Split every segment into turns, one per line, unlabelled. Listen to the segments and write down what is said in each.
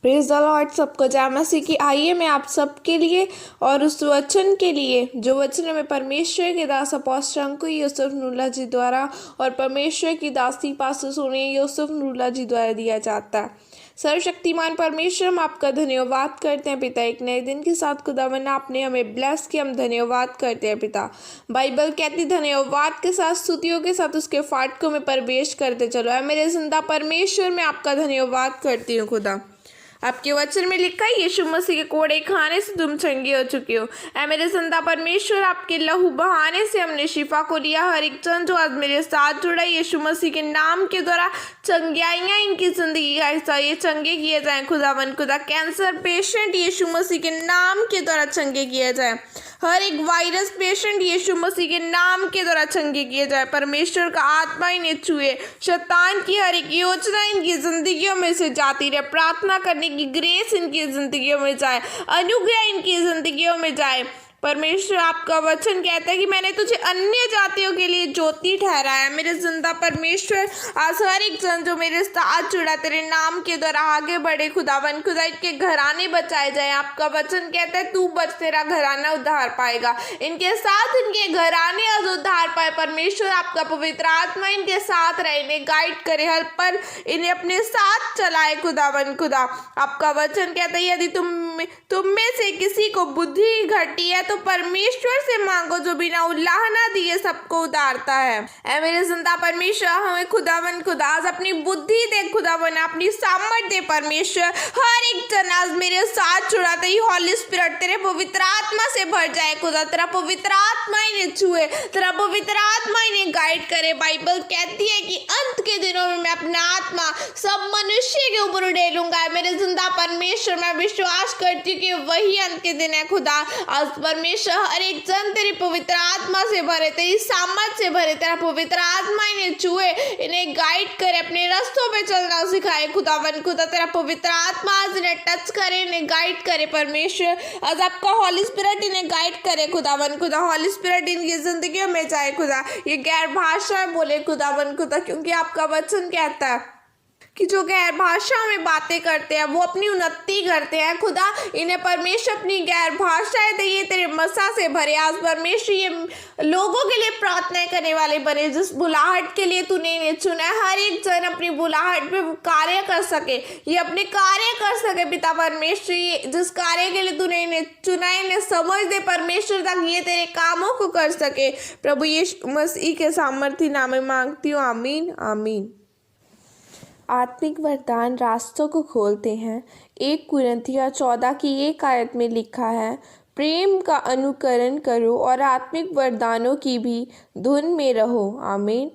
Praise the Lord. सबको जय मसीह की। आइए मैं आप सबके लिए और उस वचन के लिए जो वचन हमें परमेश्वर के दास अपोस्टल अंकु यूसुफ नूल्ला जी द्वारा और परमेश्वर की दासी पास्टर सोनिया यूसुफ नूल्ला जी द्वारा दिया जाता है। सर्वशक्तिमान परमेश्वर, हम आपका धन्यवाद करते हैं पिता, एक नए दिन के साथ खुदावन आपने हमें ब्लेस किया, हम धन्यवाद करते हैं पिता। बाइबल कहती धन्यवाद के साथ स्तुतियों के साथ उसके फाटकों में प्रवेश करते चलो। है मेरे जिंदा परमेश्वर, मैं आपका धन्यवाद करती हूँ खुदा। आपके वचन में लिखा है यीशु मसीह के कोड़े खाने से तुम चंगे हो चुके हो। ऐ मेरे जिंदा परमेश्वर, आपके लहू बहाने से हमने शिफा को लिया। हर एक जन जो आज मेरे साथ जुड़ा यीशु मसीह के नाम के द्वारा चंगियाइयाँ इनकी जिंदगी का हिस्सा ये चंगे किए जाएं। खुदावन खुदा कैंसर पेशेंट यीशु मसीह के नाम के द्वारा चंगे किए जाएं। हर एक वायरस पेशेंट यीशु मसीह के नाम के द्वारा चंगे किए जाए। परमेश्वर का आत्मा इन्हें छुए। शैतान की हर एक योजना इनकी जिंदगियों में से जाती रहे। प्रार्थना करने की ग्रेस इनकी जिंदगियों में जाए, अनुग्रह इनकी जिंदगियों में जाए। परमेश्वर, आपका वचन कहता है कि मैंने तुझे अन्य जातियों के लिए ज्योति ठहराया। मेरे जिंदा परमेश्वर, आज हर एक जन जो मेरे साथ जुड़ा तेरे नाम के द्वारा आगे बढ़े। खुदावन खुदा, इनके घराने बचाए जाए। आपका वचन कहता है तू बच, तेरा घराना उद्धार पाएगा। इनके साथ इनके घराने आज उद्धार पाए। परमेश्वर, आपका पवित्र आत्मा इनके साथ रहे, इन्हें गाइड करे, हर पर इन्हें अपने साथ चलाए। खुदावन खुदा, आपका वचन कहता है यदि तुम में से किसी को बुद्धि घटी है तो परमेश्वर से मांगो जो बिना उल्लाहना दिए सबको उतारता है। ऐ मेरे जिंदा परमेश्वर, हमें खुदावन खुदा आज अपनी बुद्धि दे, खुदावन अपनी सामर्थ दे। परमेश्वर, हर एक जन आज मेरे साथ जुड़ाते ही हॉली स्पिरिट तेरे पवित्र आत्मा से भर जाए। खुदा, तेरा पवित्र आत्मा इन्हें छुए, तेरा पवित्र आत्मा इन्हें गाइड करे। बाइबल कहती है कि अंत के दिनों में मैं अपना आत्मा सब मनुष्य के ऊपर उड़ेलूंगा। मेरे जिंदा परमेश्वर, मैं विश्वास करती हूँ कि वही अंत के दिन है। खुदा, आज परमेश्वर हर एक जन तेरी पवित्र आत्मा से भरे, तेरी सामर्थ से भरे। तेरा पवित्र आत्मा इन्हें छुए, इन्हें गाइड करे, अपने रास्तों पे चलना सिखाए। खुदावन खुदा, तेरा पवित्र आत्मा आज इन्हें टच करे, इन्हें गाइड करे। परमेश्वर, आज आपका हॉली स्पिरिट इन्हें गाइड करे। खुदावन खुदा, हॉली स्पिरिट इनकी जिंदगी में जाए। खुदा, ये गैर भाषा बोले। खुदावन खुदा, क्योंकि आपका वचन कहता है कि जो गैर भाषा में बातें करते हैं वो अपनी उन्नति करते हैं। खुदा, इन्हें परमेश्वर अपनी गैर भाषाएं दे, तेरे मसा से भरे। आज परमेश्वर ये लोगों के लिए प्रार्थना करने वाले बने जिस बुलाहट के लिए तूने इन्हें चुना है। हर एक जन अपनी बुलाहट पे कार्य कर सके, ये अपने कार्य कर सके। पिता परमेश्वर, ये जिस कार्य के लिए तूने इन्हें चुना है इन्हें समझ दे परमेश्वर, ताकि ये तेरे कामों को कर सके। प्रभु यीशु मसीह के सामर्थ्य नाम में मांगती हूँ, आमीन आमीन। आत्मिक वरदान रास्तों को खोलते हैं। 1 कुरिन्थियों 14 की 1 आयत में लिखा है, प्रेम का अनुकरण करो और आत्मिक वरदानों की भी धुन में रहो। आमीन।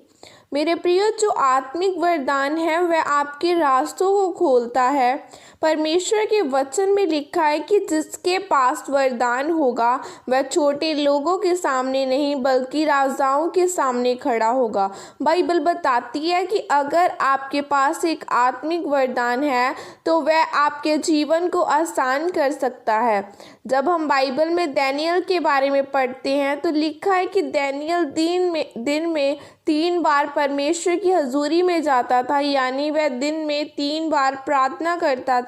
मेरे प्रिय, जो आत्मिक वरदान है वह आपके रास्तों को खोलता है। परमेश्वर के वचन में लिखा है कि जिसके पास वरदान होगा वह छोटे लोगों के सामने नहीं बल्कि राजाओं के सामने खड़ा होगा। बाइबल बताती है कि अगर आपके पास एक आत्मिक वरदान है तो वह आपके जीवन को आसान कर सकता है। जब हम बाइबल में दानियल के बारे में पढ़ते हैं तो लिखा है कि दानियल दिन में 3 बार परमेश्वर की हजूरी में जाता था, यानी वह दिन में 3 बार प्रार्थना करता था।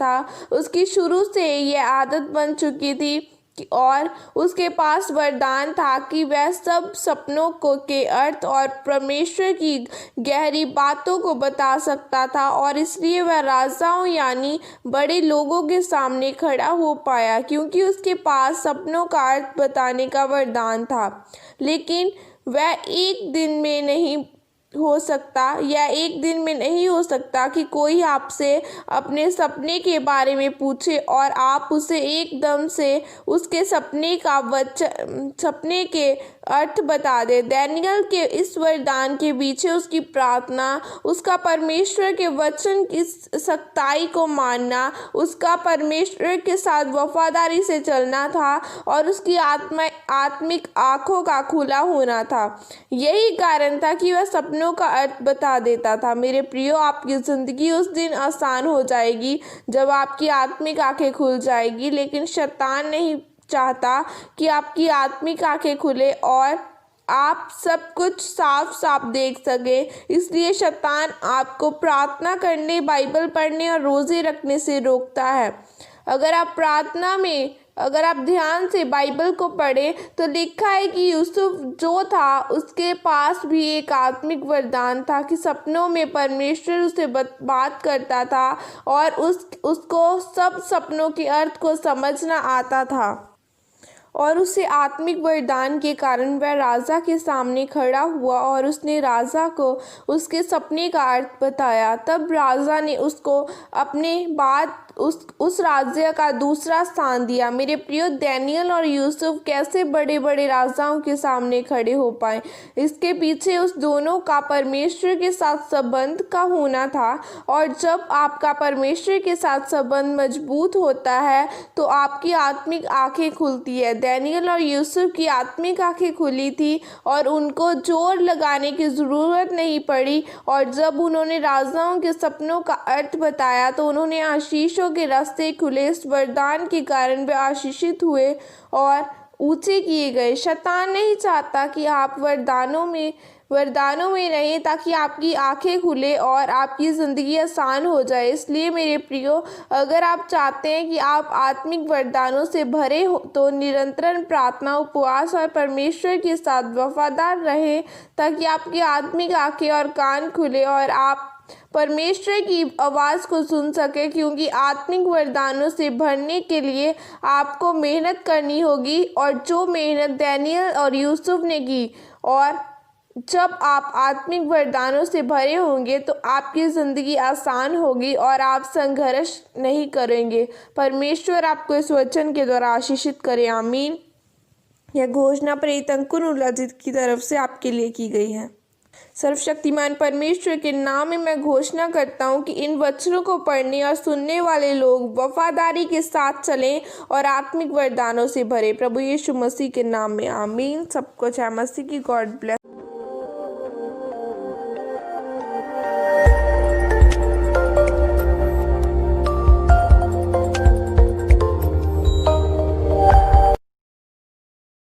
उसकी शुरू से यह आदत बन चुकी थी और उसके पास वरदान था कि वह सब सपनों के अर्थ और परमेश्वर की गहरी बातों को बता सकता था, और इसलिए वह राजाओं यानी बड़े लोगों के सामने खड़ा हो पाया, क्योंकि उसके पास सपनों का अर्थ बताने का वरदान था। लेकिन वह एक दिन में नहीं हो सकता कि कोई आपसे अपने सपने के बारे में पूछे और आप उसे एकदम से उसके सपने के अर्थ बता दे। दानियल के इस वरदान के पीछे उसकी प्रार्थना, उसका परमेश्वर के वचन की सख्ताई को मानना, उसका परमेश्वर के साथ वफादारी से चलना था और उसकी आत्मिक आंखों का खुला होना था। यही कारण था कि वह सपनों का अर्थ बता देता था। मेरे प्रियो, आपकी ज़िंदगी उस दिन आसान हो जाएगी जब आपकी आत्मिक आंखें खुल जाएगी, लेकिन शैतान नहीं चाहता कि आपकी आत्मिक आंखें खुले और आप सब कुछ साफ साफ देख सके। इसलिए शैतान आपको प्रार्थना करने, बाइबल पढ़ने और रोज़े रखने से रोकता है। अगर आप ध्यान से बाइबल को पढ़ें तो लिखा है कि यूसुफ जो था उसके पास भी एक आत्मिक वरदान था कि सपनों में परमेश्वर उससे बात करता था और उसको सब सपनों के अर्थ को समझना आता था। और उसे आत्मिक वरदान के कारण वह राजा के सामने खड़ा हुआ और उसने राजा को उसके सपने का अर्थ बताया। तब राजा ने उसको अपने बाद उस राज्य का दूसरा स्थान दिया। मेरे प्रियो, डैनियल और यूसुफ कैसे बड़े बड़े राजाओं के सामने खड़े हो पाए? इसके पीछे उस दोनों का परमेश्वर के साथ संबंध का होना था। और जब आपका परमेश्वर के साथ संबंध मजबूत होता है तो आपकी आत्मिक आंखें खुलती है। डैनियल और यूसुफ की आत्मिक आंखें खुली थी और उनको जोर लगाने की ज़रूरत नहीं पड़ी। और जब उन्होंने राजाओं के सपनों का अर्थ बताया तो उन्होंने आशीषों के रास्ते खुले। इस वरदान के कारण वे आशीषित हुए और ऊंचे किए गए। शैतान नहीं चाहता कि आप वरदानों में रहें ताकि आपकी आंखें खुले और आपकी ज़िंदगी आसान हो जाए। इसलिए मेरे प्रियो, अगर आप चाहते हैं कि आप आत्मिक वरदानों से भरे हो तो निरंतर प्रार्थना, उपवास और परमेश्वर के साथ वफादार रहें ताकि आपकी आत्मिक आंखें और कान खुले और आप परमेश्वर की आवाज़ को सुन सके। क्योंकि आत्मिक वरदानों से भरने के लिए आपको मेहनत करनी होगी और जो मेहनत डैनियल और यूसुफ ने की। और जब आप आत्मिक वरदानों से भरे होंगे तो आपकी ज़िंदगी आसान होगी और आप संघर्ष नहीं करेंगे। परमेश्वर आपको इस वचन के द्वारा आशीषित करे। आमीन। यह घोषणा प्रेरित अंकुर नुलाजित की तरफ से आपके लिए की गई है। सर्वशक्तिमान परमेश्वर के नाम में मैं घोषणा करता हूँ कि इन वचनों को पढ़ने और सुनने वाले लोग वफादारी के साथ चलें और आत्मिक वरदानों से भरे। प्रभु यीशु मसीह के नाम में आमीन। सबको जय मसीह की। God bless.